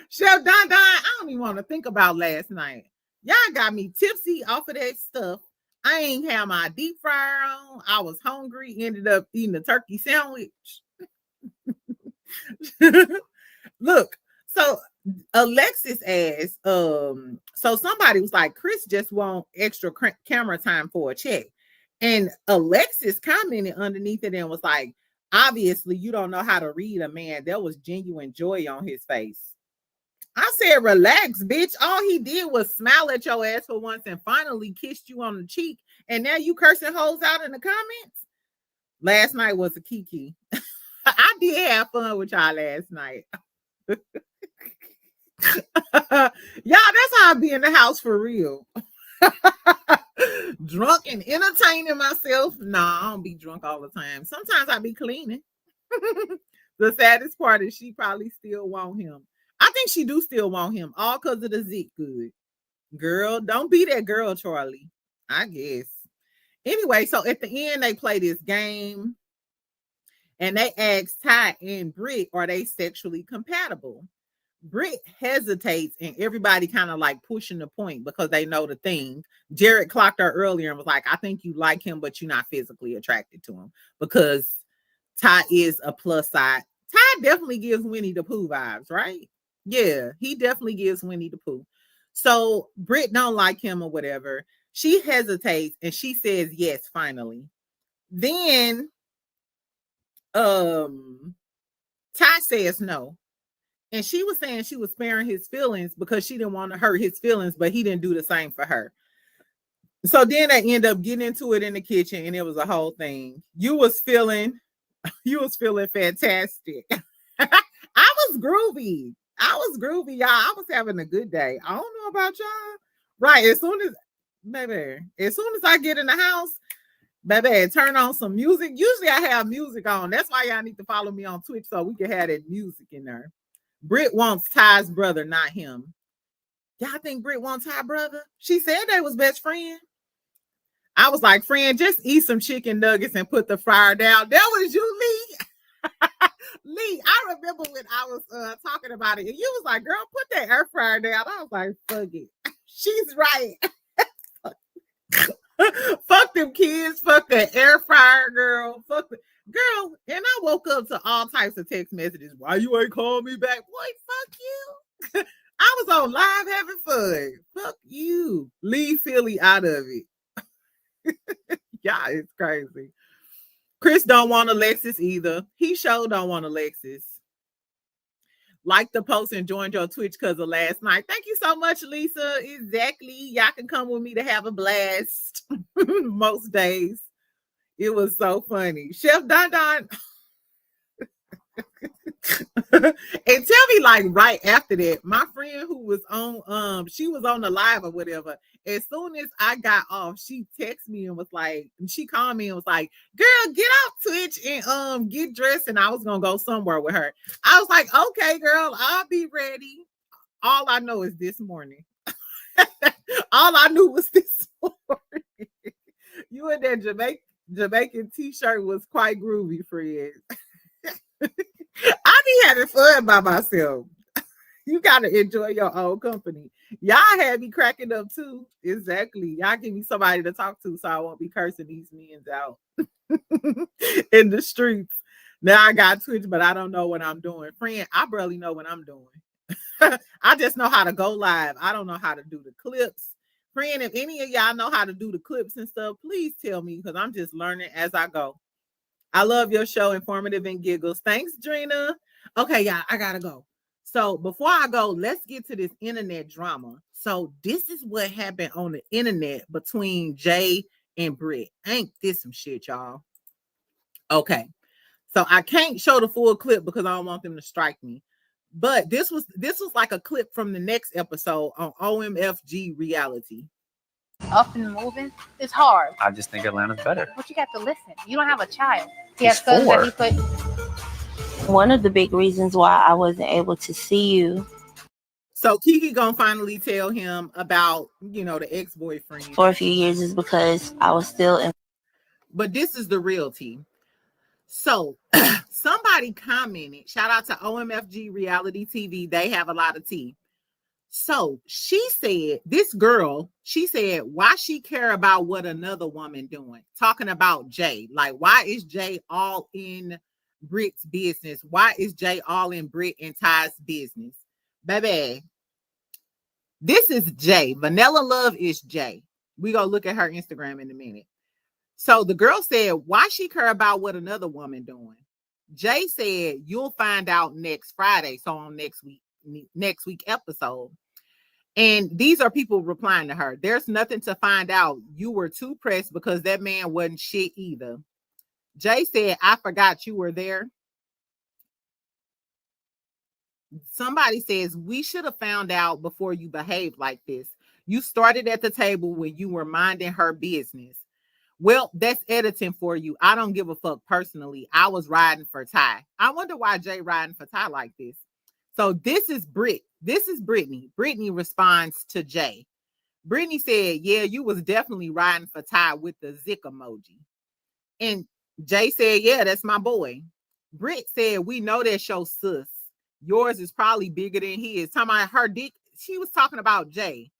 Chef Don, I don't even want to think about last night. Y'all got me tipsy off of that stuff. I ain't have my deep fryer on. I was hungry. Ended up eating a turkey sandwich. Look, so Alexis asked, so somebody was like, Chris just want extra camera time for a check. And Alexis commented underneath it and was like, obviously, you don't know how to read a man. There was genuine joy on his face. I said, relax, bitch. All he did was smile at your ass for once and finally kissed you on the cheek. And now you cursing hoes out in the comments? Last night was a kiki. I did have fun with y'all last night. Y'all, that's how I be in the house for real. Drunk and entertaining myself. Nah, I don't be drunk all the time. Sometimes I be cleaning. The saddest part is she probably still want him. I think she do still want him, all because of the Zeke good. Girl, don't be that girl, Charlie. I guess. Anyway, so at the end, they play this game. And they ask Ty and Britt, are they sexually compatible? Britt hesitates and everybody kind of like pushing the point because they know the thing. Jared clocked her earlier and was like, I think you like him, but you're not physically attracted to him because Ty is a plus side. Ty definitely gives Winnie the Pooh vibes, right? Yeah, he definitely gives Winnie the Pooh. So Britt don't like him or whatever. She hesitates and she says yes, finally. Then Ty says no. And she was saying she was sparing his feelings because she didn't want to hurt his feelings, but he didn't do the same for her. So then they end up getting into it in the kitchen, and it was a whole thing. You was feeling fantastic. I was groovy, y'all. I was having a good day. I don't know about y'all. Right. As soon as I get in the house, baby, turn on some music. Usually I have music on. That's why y'all need to follow me on Twitch so we can have that music in there. Britt wants Ty's brother, not him. Y'all think Britt wants Ty's brother? She said they was best friends. I was like, friend, just eat some chicken nuggets and put the fryer down. That was you, Lee. Lee, I remember when I was talking about it, and you was like, girl, put that air fryer down. I was like, fuck it. She's right. Fuck them kids. Fuck that air fryer, girl. Fuck the girl. And I woke up to all types of text messages. Why you ain't call me back? Boy, fuck you. I was on live having fun. Fuck you. Leave Philly out of it. Yeah, it's crazy. Chris don't want Alexis either. He sure don't want Alexis. Like the post and joined your Twitch because of last night. Thank you so much, Lisa. Exactly. Y'all can come with me to have a blast most days. It was so funny. Chef Don Don. And tell me, like, right after that, my friend who was on she was on the live or whatever. As soon as I got off, she texted me and was like, she called me and was like, girl, get off Twitch and get dressed. And I was gonna go somewhere with her. I was like, okay, girl, I'll be ready. All I know is this morning. All I knew was this morning. You in that Jamaican t-shirt was quite groovy, friend. I be having fun by myself. You gotta enjoy your own company. Y'all had me cracking up too. Exactly. Y'all give me somebody to talk to so I won't be cursing these men out in the streets. Now I got Twitch, but I don't know what I'm doing. Friend, I barely know what I'm doing. I just know how to go live. I don't know how to do the clips. Friend, if any of y'all know how to do the clips and stuff, please tell me because I'm just learning as I go. I love your show, informative and giggles. Thanks, Drina. Okay, y'all, I gotta go. So before I go, let's get to this internet drama. So this is what happened on the internet between Jay and Britt. Ain't this some shit, y'all? Okay, so I can't show the full clip because I don't want them to strike me. But this was like a clip from the next episode on OMFG reality. Up and moving, it's hard. I just think Atlanta's better. But you got to listen. You don't have a child. He has sons that he put. One of the big reasons why I wasn't able to see you. So Kiki gonna finally tell him about, the ex-boyfriend for a few years is because I was still in. But this is the real tea. So somebody commented, shout out to OMFG Reality TV. They have a lot of tea. So she said, this girl, she said, why she care about what another woman doing? Talking about Jay. Like, why is Jay all in Britt's business? Why is Jay all in Britt and Ty's business? Baby, this is Jay. Vanilla Love is Jay. We gonna look at her Instagram in a minute. So the girl said, why she care about what another woman doing? Jay said, you'll find out next Friday. So on next week episode. And these are people replying to her. There's nothing to find out. You were too pressed because that man wasn't shit either. Jay said, I forgot you were there. Somebody says, we should have found out before you behaved like this. You started at the table when you were minding her business. Well, that's editing for you. I don't give a fuck personally. I was riding for Ty. I wonder why Jay riding for Ty like this. So this is Britt. This is Brittany. Brittany responds to Jay. Brittany said, yeah, you was definitely riding for Ty with the zick emoji. And Jay said, yeah, that's my boy. Britt said, we know that show sus. Yours is probably bigger than his. Talking about her dick. She was talking about Jay.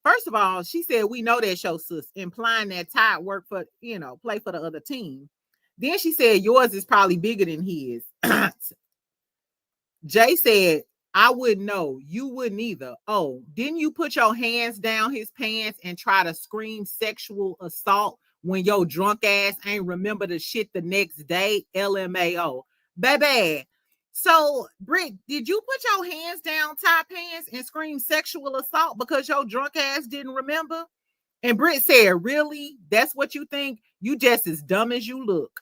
First of all, she said, we know that show sus, implying that Ty work for, play for the other team. Then she said, yours is probably bigger than his. Jay said, I wouldn't know. You wouldn't either. Oh, didn't you put your hands down his pants and try to scream sexual assault when your drunk ass ain't remember the shit the next day? LMAO. Baby. So, Britt, did you put your hands down, tie pants, and scream sexual assault because your drunk ass didn't remember? And Britt said, really? That's what you think? You just as dumb as you look.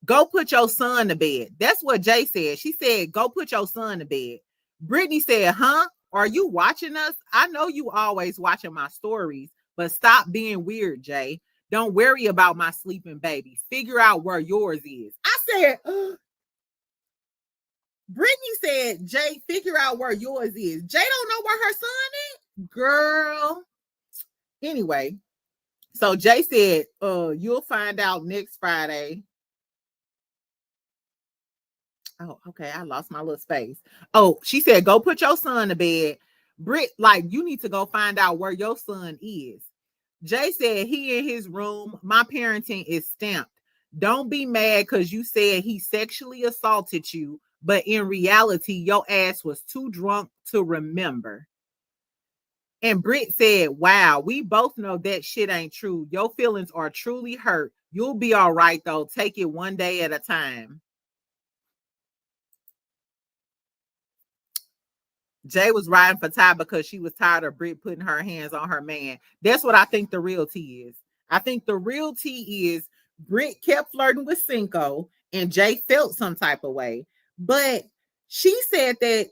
Go put your son to bed. That's what Jay said. She said, go put your son to bed. Brittany said, huh? Are you watching us? I know you always watching my stories, but stop being weird, Jay. Don't worry about my sleeping baby. Figure out where yours is. I said, Brittany said, Jay, figure out where yours is. Jay don't know where her son is? Girl. Anyway, so Jay said, you'll find out next Friday. Oh, okay. I lost my little space. Oh, she said, go put your son to bed. Britt, like, you need to go find out where your son is. Jay said he in his room. My parenting is stamped. Don't be mad because you said he sexually assaulted you, but in reality, your ass was too drunk to remember. And Britt said, wow, we both know that shit ain't true. Your feelings are truly hurt. You'll be all right, though. Take it one day at a time. Jay was riding for Ty because she was tired of Britt putting her hands on her man. That's what I think the real tea is. I think the real tea is Britt kept flirting with Cinco and Jay felt some type of way. But she said that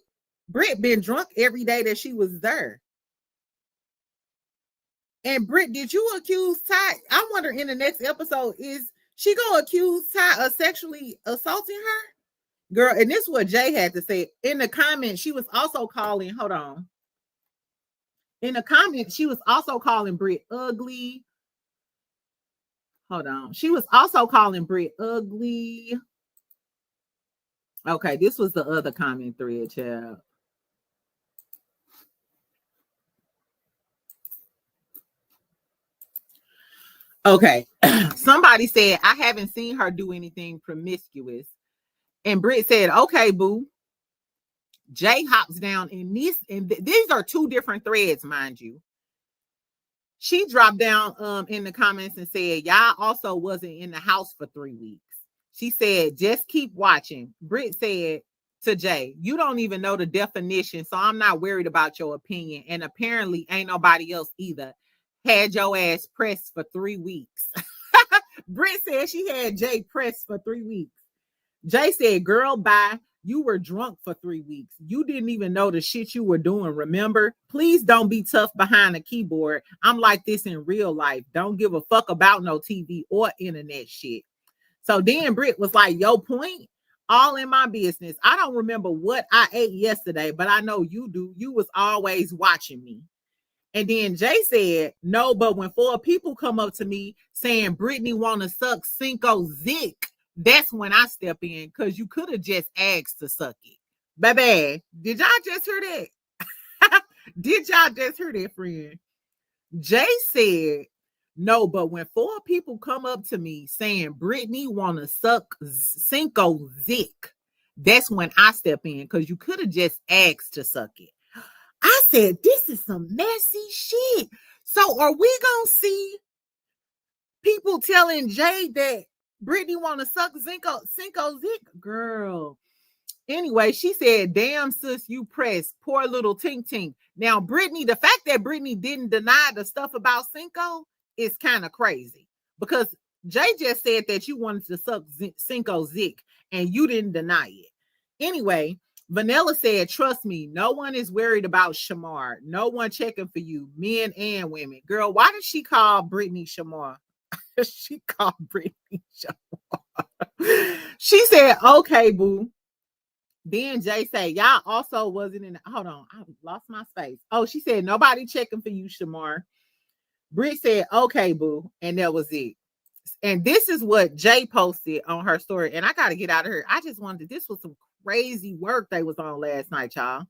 Britt been drunk every day that she was there. And Britt, did you accuse Ty? I wonder in the next episode, is she gonna accuse Ty of sexually assaulting her? Girl, and this is what Jay had to say. In the comments, she was also calling, hold on. In the comments, she was also calling Britt ugly. Hold on. She was also calling Britt ugly. Okay, this was the other comment thread, child. Okay. Somebody said, I haven't seen her do anything promiscuous. And Britt said, okay, boo. Jay hops down in this, and these are two different threads, mind you. She dropped down in the comments and said, y'all also wasn't in the house for 3 weeks. She said, just keep watching. Britt said to Jay, you don't even know the definition, so I'm not worried about your opinion. And apparently ain't nobody else either. Had your ass pressed for 3 weeks. Britt said she had Jay pressed for 3 weeks. Jay said, girl, bye. You were drunk for 3 weeks. You didn't even know the shit you were doing. Remember? Please don't be tough behind a keyboard. I'm like this in real life. Don't give a fuck about no TV or internet shit. So then Britt was like, yo, point, all in my business. I don't remember what I ate yesterday, but I know you do. You was always watching me. And then Jay said, no, but when 4 people come up to me saying Brittany want to suck Cinco Zick, that's when I step in, because you could have just asked to suck it. Baby, did y'all just hear that? Did y'all just hear that, friend? Jay said, no, but when 4 people come up to me saying Brittany want to suck Cinco Zick, that's when I step in, because you could have just asked to suck it. I said, this is some messy shit. So are we going to see people telling Jay that Brittany want to suck Cinco Zick? Girl. Anyway, she said, damn, sis, you pressed. Poor little Tink Tink. Now, Brittany, the fact that Brittany didn't deny the stuff about Cinco is kind of crazy, because Jay just said that you wanted to suck Cinco Zick and you didn't deny it. Anyway, Vanilla said, trust me, no one is worried about Shamar. No one checking for you, men and women. Girl, why did she call Brittany Shamar? She called Brittany Shamar. She said, okay, boo. Then Jay said, y'all also wasn't in. Hold on, I lost my space. Oh, she said, nobody checking for you, Shamar. Britt said, okay, boo. And that was it. And this is what Jay posted on her story. And I got to get out of here. I just wanted, this was some crazy work they was on last night, y'all.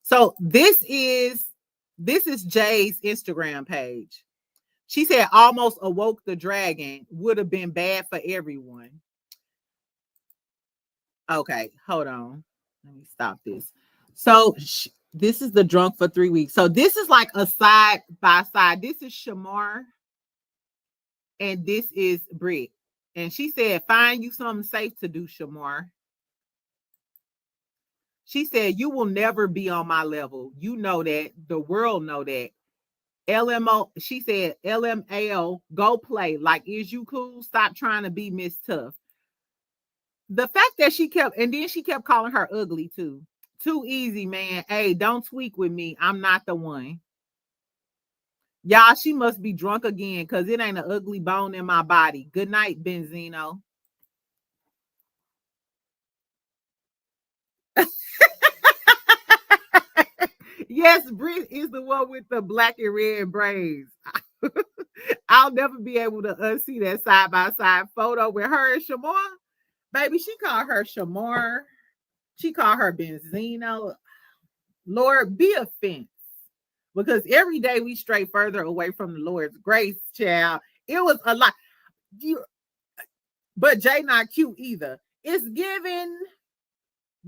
So this is Jay's Instagram page. She said, almost awoke the dragon. Would have been bad for everyone. Okay, hold on. Let me stop this. So this is the drunk for 3 weeks. So this is like a side by side. This is Shamar and this is Britt. And she said, find you something safe to do, Shamar. She said, you will never be on my level. You know that. The world know that. LMO, she said, LMAO, go play. Like, is you cool? Stop trying to be Miss Tough. The fact that she kept, and then she kept calling her ugly too. Too easy, man. Hey, don't tweak with me. I'm not the one. Y'all, she must be drunk again because it ain't an ugly bone in my body. Good night, Benzino. Yes, Britt is the one with the black and red braids. I'll never be able to unsee that side-by-side photo with her and Shamar. Baby, she called her Shamar. She called her Benzino. Lord, be offense. Because every day we stray further away from the Lord's grace, child. It was a lot. But Jay not cute either. It's given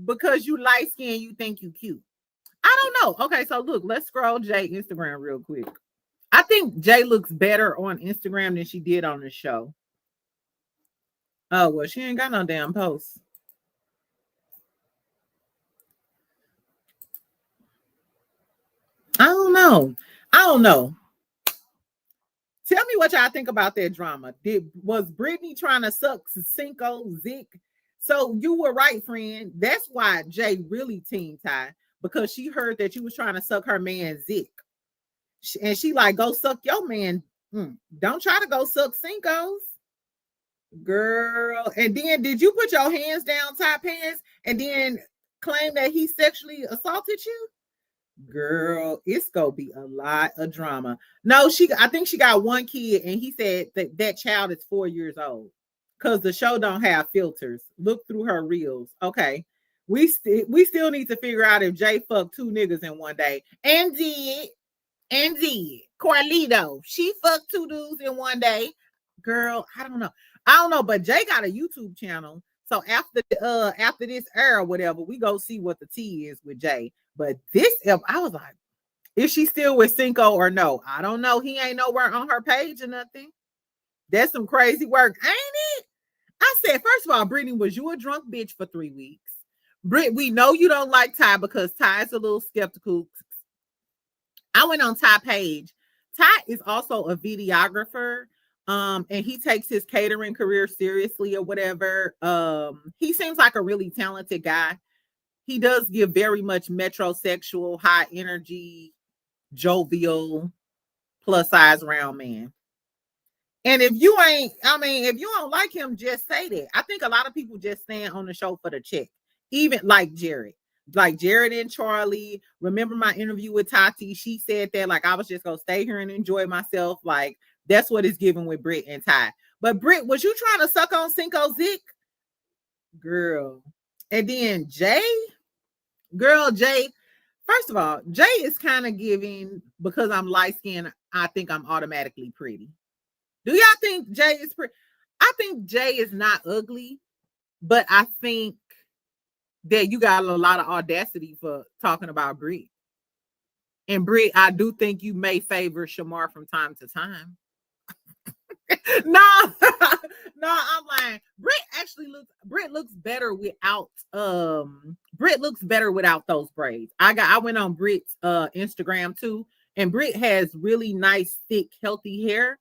because you light skin, you think you cute. I don't know. Okay, so look, let's scroll Jay Instagram real quick. I think Jay looks better on Instagram than she did on the show. Oh, well, she ain't got no damn posts. I don't know. Tell me what y'all think about that drama. Was Brittany trying to suck Cinco Zick? So you were right, friend. That's why Jay really team Ty, because she heard that you was trying to suck her man Zick. And she like, go suck your man. Don't try to go suck Cinco's. Girl. And then did you put your hands down, Ty pants, and then claim that he sexually assaulted you? Girl, it's gonna be a lot of drama. No, I think she got one kid, and he said that child is 4 years old because the show don't have filters. Look through her reels. Okay, we still need to figure out if Jay fucked 2 niggas in one day and did Carlito. She fucked 2 dudes in one day. Girl, I don't know, but Jay got a YouTube channel. So after this era, whatever, we go see what the tea is with Jay. But this, I was like, is she still with Cinco or no? I don't know. He ain't nowhere on her page or nothing. That's some crazy work, ain't it? I said, first of all, Brittany, was you a drunk bitch for 3 weeks? Britt, we know you don't like Ty because Ty is a little skeptical. I went on Ty page. Ty is also a videographer. And he takes his catering career seriously or whatever. He seems like a really talented guy. He does give very much metrosexual, high energy, jovial, plus size round man. And if you don't like him, just say that. I think a lot of people just stand on the show for the check, even like Jared. Like Jared and Charlie. Remember my interview with Tati? She said that like I was just gonna stay here and enjoy myself. Like that's what it's given with Britt and Ty. But Britt, was you trying to suck on Cinco Zick? Girl. And then Jay. Girl, Jay. First of all, Jay is kind of giving, because I'm light-skinned, I think I'm automatically pretty. Do y'all think Jay is pretty? I think Jay is not ugly, but I think that you got a lot of audacity for talking about Britt. And Britt, I do think you may favor Shamar from time to time. No, I'm lying. Britt looks better without those braids. I went on Britt's Instagram too, and Britt has really nice, thick, healthy hair.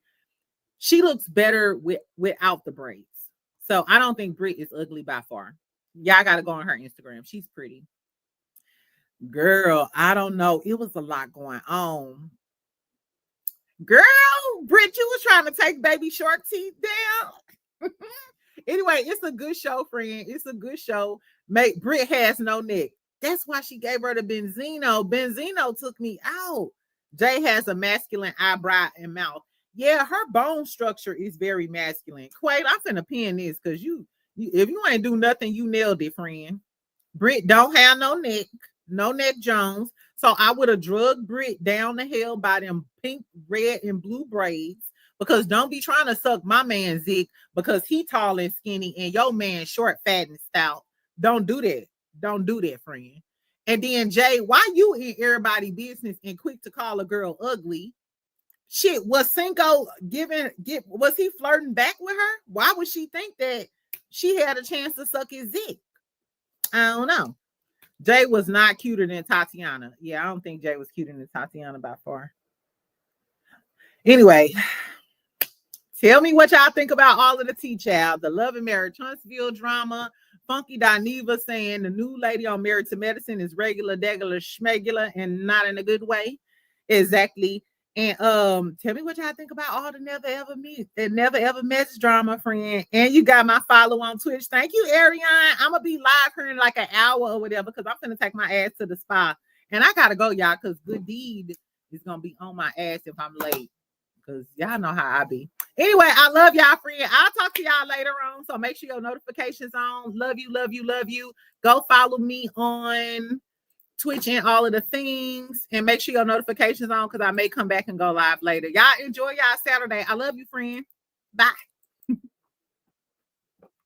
She looks better without the braids. So I don't think Britt is ugly by far. Y'all gotta go on her Instagram. She's pretty. Girl, I don't know. It was a lot going on. Girl, Britt, you was trying to take baby shark teeth down. Anyway, it's a good show, friend. It's a good show. Britt has no neck. That's why she gave her to Benzino. Benzino took me out. Jay has a masculine eyebrow and mouth. Yeah, her bone structure is very masculine. Quaid, I'm finna pin this because if you ain't do nothing, you nailed it, friend. Britt don't have no neck Jones. So I would have drugged Britt down the hill by them pink, red, and blue braids, because don't be trying to suck my man Zeke because he tall and skinny and your man short, fat, and stout. Don't do that. Don't do that, friend. And then Jay, why you in everybody's business and quick to call a girl ugly? Shit, was Cinco was he flirting back with her? Why would she think that she had a chance to suck his dick? I don't know. Jay was not cuter than Tatiana. Yeah, I don't think Jay was cuter than Tatiana by far. Anyway, tell me what y'all think about all of the tea, child. The Love and Marriage Huntsville drama. Funky Dineva saying the new lady on Married to Medicine is regular, degular, schmegular, and not in a good way. Exactly. And tell me what y'all think about all the never ever met drama, friend. And you got my follow on Twitch. Thank you, Ariane. I'm gonna be live here in like an hour or whatever because I'm gonna take my ass to the spa. And I gotta go, y'all, because Good Deed is gonna be on my ass if I'm late. Because y'all know how I be. Anyway, I love y'all, friend. I'll talk to y'all later on. So make sure your notifications on. Love you, love you, love you. Go follow me on Twitch and all of the things. And make sure your notifications on because I may come back and go live later. Y'all enjoy y'all Saturday. I love you, friend. Bye.